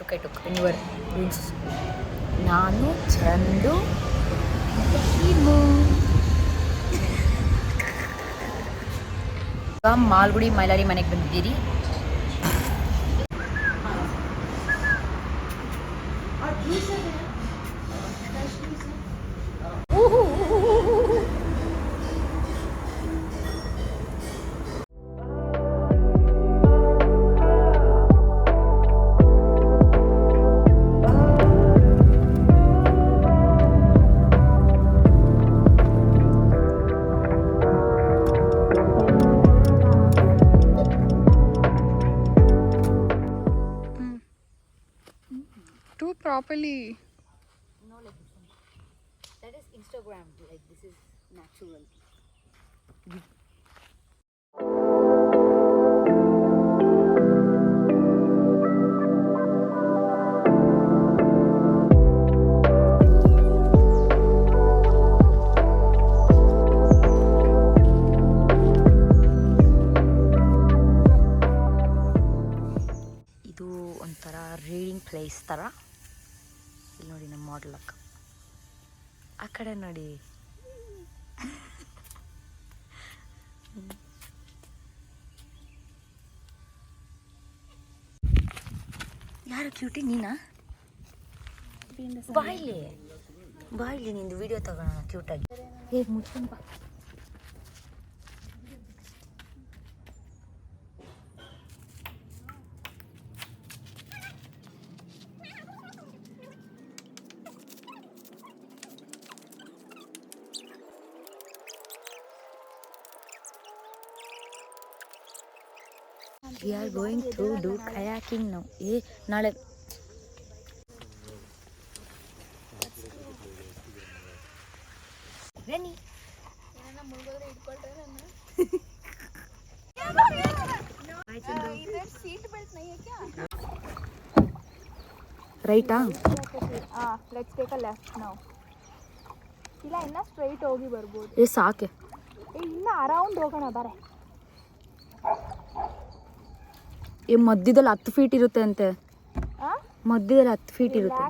I took in your rooms. ನಾನು ಚಂದು ಮಾಲ್ಗುಡಿ ಮೈಲಾರಿ ಮನೆಗೆ ಬಂದಿದ್ದೀರಿ. Do properly. No, like this one. That is Instagram. Like this is natural. ಇದು ಒಂಥರ reading place ಥರ. ಇಲ್ಲಿ ನೋಡಿ ನಮ್ಮ ಮಾಡಲ್ ಅಕ್ಕ, ಆ ಕಡೆ ನೋಡಿ. ಯಾರು ಕ್ಯೂಟಿ? ನೀನಾ? ಬಾಯ್ಲಿ ಬಾಯ್ಲಿ, ನಿಂದು ವಿಡಿಯೋ ತಗೋಣ ಕ್ಯೂಟಾಗಿ. ಹೇಗೆ ಮುಚ್ಕೊಂಡು ಬಾ. We are going to do kayaking now. ನಾಳೆ ಬನ್ನಿ. ರೈಟಾ? Let's take a left now. ಇಲ್ಲ ಇನ್ನ ಸ್ಟ್ರೈಟ್ ಹೋಗಿ ಬರ್ಬೋದು. ಸಾಕೆ ಇನ್ನ ಅರೌಂಡ್ ಹೋಗೋಣ ಬಾರೆ. ಮಧ್ಯದಲ್ಲಿ 10 ಫೀಟ್ ಇರುತ್ತೆ ಅಂತೆ. ಮಧ್ಯದಲ್ಲಿ 10 ಫೀಟ್ ಇರುತ್ತೆ.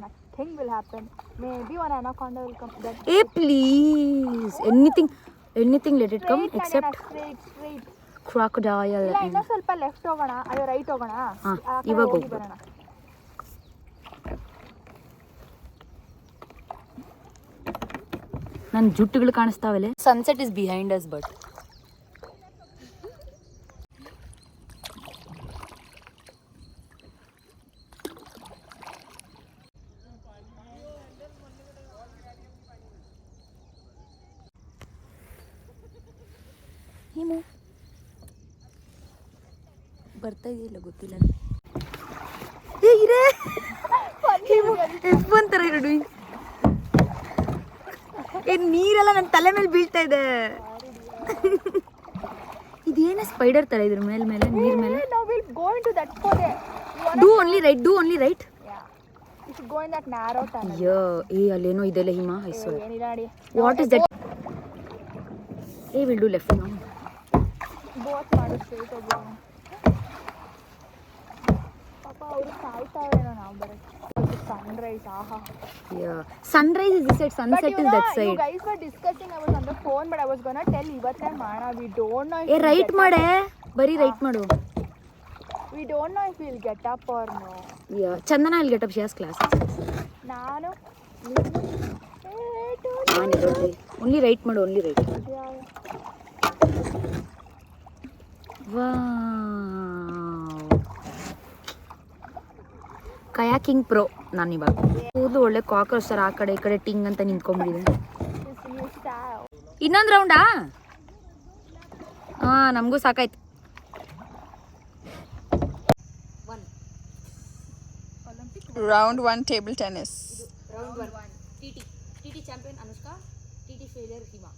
Nothing will happen. Maybe one anaconda will come. Please, anything let it come except straight crocodile. ಇಲ್ಲ ಇನ್ನ ಸ್ವಲ್ಪ ಲೆಫ್ಟ್ ಹೋಗೋಣ, ಅಯ್ಯೋ ರೈಟ್ ಹೋಗೋಣ. ಇವಾಗ ಹೋಗಿ ಬರೋಣ. ನನ್ನ ಜುಟ್ಟುಗಳು ಕಾಣಿಸ್ತಾವಲೆ. Sunset is behind us but ಬರ್ತಾ ಇದೆಯಲ್ಲ ಗೊತ್ತಿಲ್ಲ. ಒಂಥರ ಎರಡು ನೀರೆಲ್ಲ ನನ್ನ ತಲೆ ಮೇಲೆ ಬೀಳ್ತಾ ಇದೆ. ಇದೇನ ಸ್ಪೈಡರ್ ತರ ಇದ್ರ ಮೇಲೆ ನೀರ್ ಮೇಲೆ. Do only right. ಅಲ್ಲೇನೋ ಇದೆಲ್ಲ ಹಿಮ. What is that? Will do left. Sunrise is this side, sunset is that side. You guys were discussing, I was on the phone, but I was gonna tell ivatte maana. We don't know if right made bari right madu. We don't know if we'll get up or no. Chandana will get up, she has class. Nanu only right madu, only right. Wow, kayaking pro. ನಾನು ಇವಾಗ ಕೂದಲು ಒಳ್ಳೆ cockroach ಥರ ಆ ಕಡೆ ಈ ಕಡೆ ಟಿಂಗ್ ಅಂತ ನಿಂತ್ಕೊಂಡ್ಬಿಟ್ಟಿದೆ. ಇನ್ನೊಂದು ರೌಂಡಾ? ನಮಗೂ ಸಾಕಾಯ್ತು. Round 1 table tennis. Round 1 TT champion Anushka, TT failure Hima.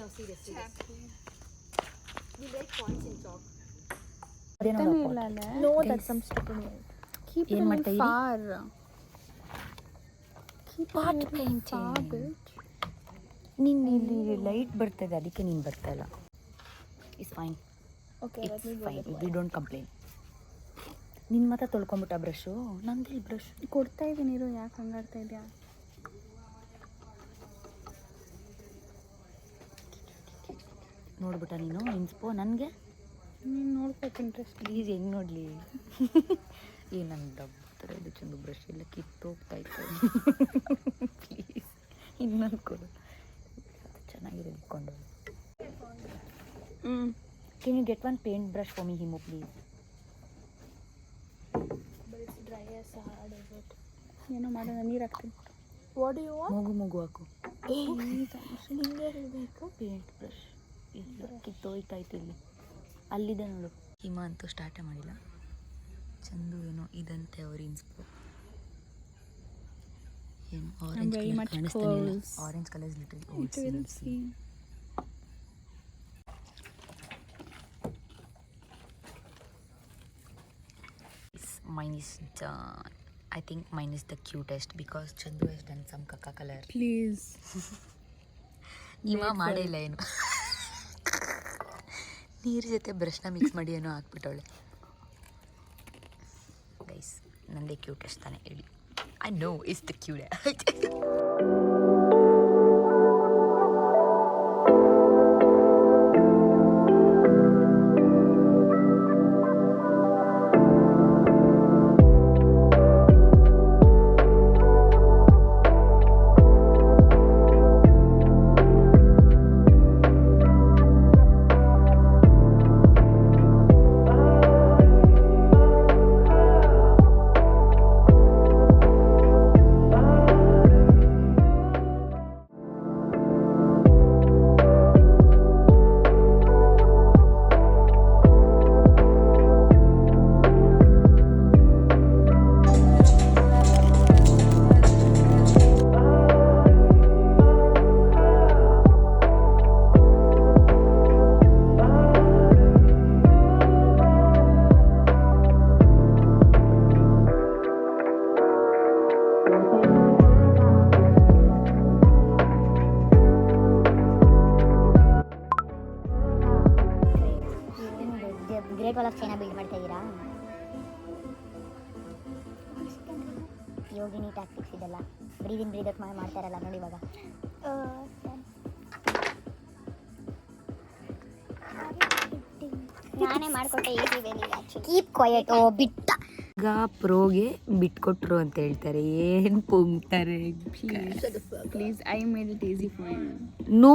No, serious. We write points in chalk. No, that's some stupid. Keep it far. Pot painting. ನಿನ್ನ ಇಲ್ಲಿ ಲೈಟ್ ಬರ್ತದೆ, ಅದಕ್ಕೆ ನೀನು ಬರ್ತಾ ಇಲ್ಲ. It's fine, okay it's fine, we don't complain. ನಿನ್ನ ಮಾತ್ರ ತೊಳ್ಕೊಂಬಿಟ್ಟ brush, ನಂದಿಲ್ಲಿ brush ಕೊಡ್ತಾ ಇದ್ದೀನಿ ಇರು, ಯಾಕೆ ಹಂಗಾಡ್ತಾ ಇದೆಯಾ? ನೋಡ್ಬಿಟ್ಟ ನೀನು ಇನ್ಸ್ಪೋ ನನಗೆ? ನೀನು ನೋಡ್ಬೇಕು ಇಂಟ್ರೆಸ್ಟ್. ಪ್ಲೀಸ್ ಹೆಂಗೆ ನೋಡಲಿ? ನನ್ನ ಡಬ್ಬ ಥರ ಇದು ಚಂದು ಬ್ರಷ್ ಎಲ್ಲ ಕಿತ್ತೋಗ್ತಾ ಇತ್ತು. ಪ್ಲೀಸ್ ಇನ್ನೊಂದು ಕೊಡು, ಅದು ಚೆನ್ನಾಗಿರೋದು ಇಟ್ಕೊಂಡು. Can you get one paint brush for me Himu please? Dry as hard as it. ಏನೋ ಮಾಡೋಣ, ನೀರು ಹಾಕ್ತೀನಿ. What do you want? ಮಗು ಹಾಕು. ನಿಂಗೆ ಹೇಳಬೇಕು. ಪೇಂಟ್ ಬ್ರಷ್ ಇಲ್ಲ, ಕಿತ್ತೋಯ್ತಾಯ್ತು ಇಲ್ಲಿ. ಅಲ್ಲಿದೆ ನೋಡು. ಹಿಮ ಅಂತೂ ಸ್ಟಾರ್ಟೇ ಮಾಡಿಲ್ಲ. ಚಂದು ಏನೋ ಇದಂತೆ ಅವ್ರ ಇನ್ಸ್ಪೋ. ಏನು ಆರೆಂಜ್ ಕಲರ್ ಕಾಣಿಸ್ತಾನಿಲ್ಲ. Orange colour is little old scene. Mine is done. I think mine is the cutest because Chandu has done some kaka color. Please. ಇವ ಮಾಡೇ ಇಲ್ಲ ಏನು. ನೀರು ಜೊತೆ ಬ್ರಷ್ನ ಮಿಕ್ಸ್ ಮಾಡಿ ಏನೋ ಹಾಕ್ಬಿಟ್ಟವಳೆ. ಗೈಸ್, ನಂದೇ ಕ್ಯೂಟೆಸ್ಟ್ ತಾನೆ ಹೇಳಿ. I know it's the cute. Great wall of China build ಮಾಡ್ತಾ ಇದ್ದೀರಾ? ಯೋಗಿನಿ ಟ್ಯಾಕ್ಟಿಕ್ಸ್ ಇದೆಲ್ಲ ಬ್ರೀದ್ ಇನ್ ಬ್ರೀದ್ ಔಟ್ ಮಾಡ್ತಾ ಇರಲ್ಲ ನೋಡಿ ಇವಾಗ. ನಾನೇ ಮಾಡಿಕೊಟ್ಟೆ ಈಸಿ ವೇಲಿ. Keep quiet. ಓ ಬಿಟ್ಟ. ಈಗ ಪ್ರೋಗೆ ಬಿಟ್ಕೊಟ್ರು ಅಂತ ಹೇಳ್ತಾರೆ. ಏನು ಪೊಂಗ್ತಾರೆ. Please, I made it easy for you. No.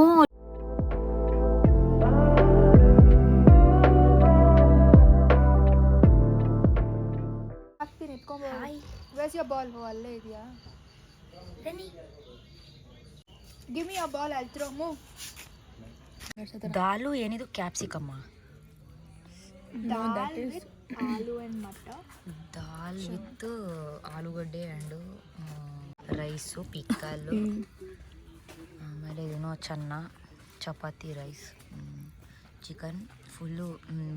ಹಾಕ್ತೀನಿ, ಇಟ್ಕೊಂಬ. Where's your ball? ಹೋ, ಅಲ್ಲೇ ಇದೆಯಾ? Give me your ball, I'll throw. Move. ದಾಲು ಏನಿದು? ಕ್ಯಾಪ್ಸಿಕಮ್ಮ. Dal with aloo and matar. Dal with ಆಲೂಗಡ್ಡೆ ಆ್ಯಂಡು ರೈಸು, ಪಿಕ್ಕಲ್ಲು, ಆಮೇಲೆ ಏನೋ ಚೆನ್ನ, ಚಪಾತಿ, ರೈಸ್, ಚಿಕನ್. ಫುಲ್ಲು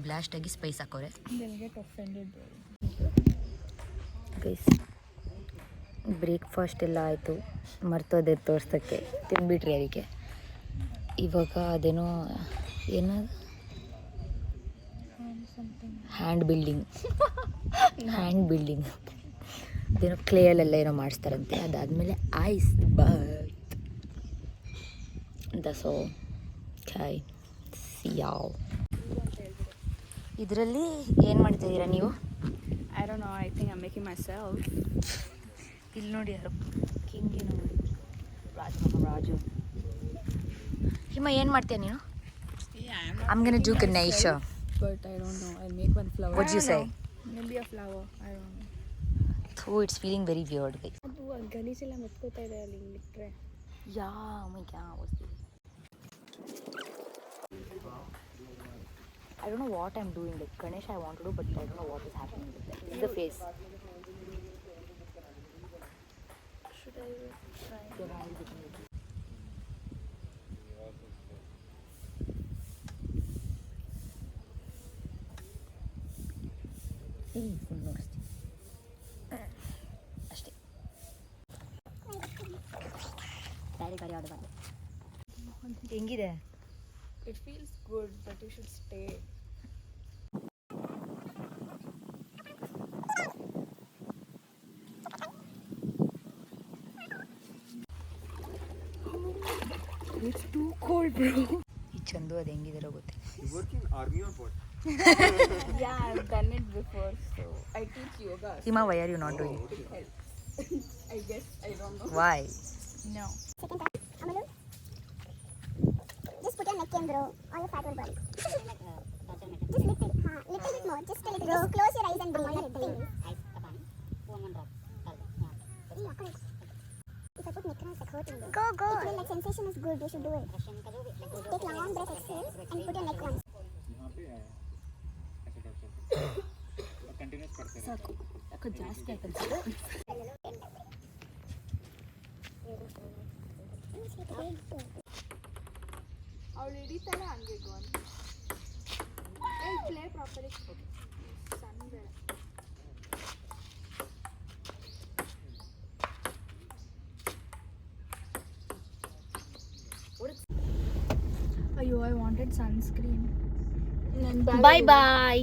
ಬ್ಲಾಸ್ಟಾಗಿ ಸ್ಪೈಸ್ ಹಾಕೋರೆ. ಗೈಸ್, ಬ್ರೇಕ್ಫಾಸ್ಟ್ ಎಲ್ಲ ಆಯಿತು. ಮರ್ತೋದೆ ತೋರ್ಸೋಕ್ಕೆ, ತಿಂದ್ಬಿಟ್ರಿ ಅದಕ್ಕೆ. ಇವಾಗ ಅದೇನೋ ಏನದು ಹ್ಯಾಂಡ್ ಬಿಲ್ಡಿಂಗ್ ಅದೇನೋ ಕ್ಲೇಯಲ್ಲೆಲ್ಲ ಏನೋ ಮಾಡಿಸ್ತಾರಂತೆ. ಅದಾದಮೇಲೆ ಐಸ್ ಬಾತ್, ದಸೋ ಕಾಯ್ ಸಿಯಾವ್. ಇದರಲ್ಲಿ ಏನು ಮಾಡ್ತಿದ್ದೀರಾ ನೀವು? I don't know, I think I'm making myself. ಇಲ್ಲಿ ನೋಡಿ ಯಾರು ಕಿಂಗೇನು ರಾಜು. ಹಿಮ ಏನು ಮಾಡ್ತೀಯ ನೀನು? I'm gonna do Ganesha. But I don't know, I'll make one flower. What do you say? Maybe a flower, I don't know. Oh, it's feeling very weird, guys. ಅದು ಗಲೀಜೆಲ್ಲ ಮುತ್ಕೋತಾ ಇದೆ ಅಲ್ಲಿ ಬಿಟ್ಟರೆ. Yeah, oh my god, what's this? I don't know what I'm doing. Like Ganesh I want to do, but I don't know what is happening with that. This is the face. Should I try? Yeah, I'll do it. Full ನೋಡಿಸ್ತೀನಿ ಅಷ್ಟೇ. ಹೆಂಗಿದೆ? It feels good, but you should stay. It's too cold, bro. ಈ ಚಂದು ಅದು ಹೆಂಗಿದಾರೋ ಗೊತ್ತಿಲ್ಲ. You work in army or what? Yeah, I've done it before, so I teach yoga. Sima, why are you not doing? It helps. I guess, I don't know. Why? No. Second time. Amalu. Just put your neck in, bro. All your fat will burn. Just little. Little bit more. Just a little. Just close your eyes and breathe. If I put neck around, it's like hurting. Go, go. It will like sensation is good. You should do it. Take long breath, exhale, and put your neck once. यहाँ पे है ऐसे doctor continuous करते रहे ಸಾಕು ಯಾಕೋ ಜಾಸ್ತಿ ಆಯ್ತು ಅನ್ಸುತ್ತೆ. ಅವಳು ಹಿಡಿತಾಳೆ ಹಂಗೆ ಗೋನ್. ಪ್ಲೇ ಪ್ರಾಪರ್ ಸಣ್ಣ ಬೇಡ. ಅಯ್ಯೋ, I wanted sunscreen. Bye bye.